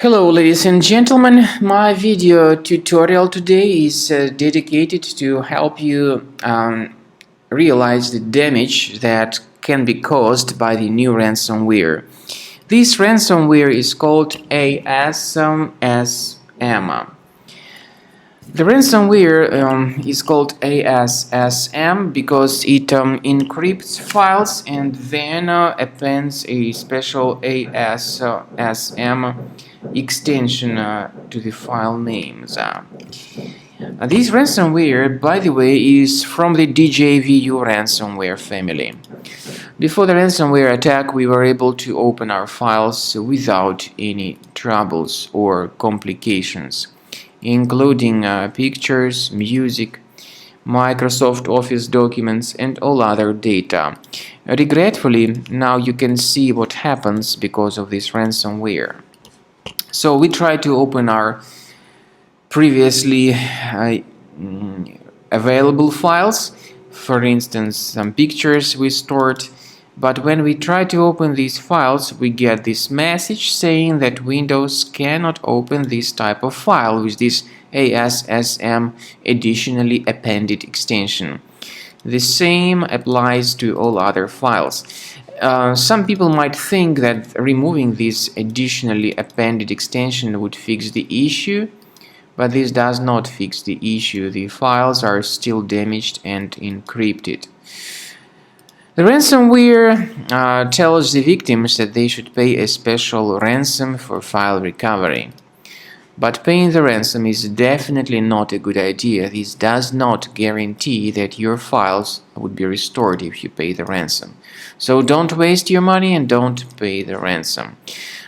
Hello ladies and gentlemen, my video tutorial today is dedicated to help you realize the damage that can be caused by the new ransomware. This ransomware is called Assm. The ransomware is called Assm because it encrypts files and then appends a special Assm extension to the file names. This ransomware, by the way, is from the DJVU ransomware family. Before the ransomware attack, we were able to open our files without any troubles or complications, including pictures, music, Microsoft Office documents, and all other data. Regretfully, now you can see what happens because of this ransomware. So we try to open our previously available files, for instance some pictures we stored, but when we try to open these files we get this message saying that Windows cannot open this type of file with this Assm additionally appended extension. The same applies to all other files. Some people might think that removing this additionally appended extension would fix the issue, but this does not fix the issue. The files are still damaged and encrypted. The ransomware tells the victims that they should pay a special ransom for file recovery. But paying the ransom is definitely not a good idea. This does not guarantee that your files would be restored if you pay the ransom. So don't waste your money and don't pay the ransom.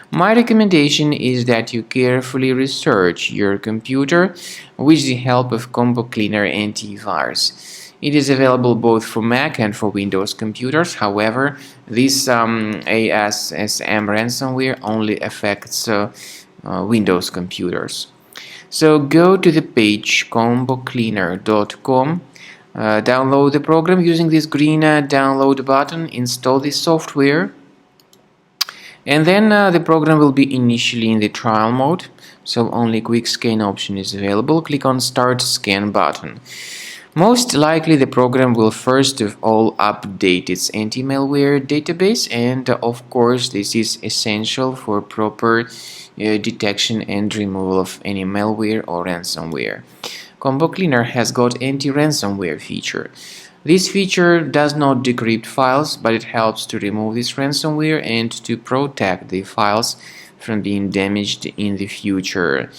My recommendation is that you carefully research your computer with the help of Combo Cleaner Antivirus. It is available both for Mac and for Windows computers. However, this Assm ransomware only affects Windows computers. So go to the page combocleaner.com, download the program using this green download button, install this software, and then the program will be initially in the trial mode, so only quick scan option is available. Click on Start Scan button. Most likely the program will first of all update its anti-malware database, and of course this is essential for proper detection and removal of any malware or ransomware. Combo Cleaner has got anti-ransomware feature. This feature does not decrypt files, but it helps to remove this ransomware and to protect the files from being damaged in the future.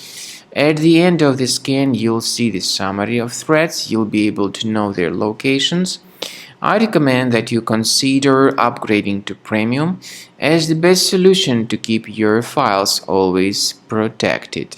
At the end of the scan, you'll see the summary of threats. You'll be able to know their locations. I recommend that you consider upgrading to Premium as the best solution to keep your files always protected.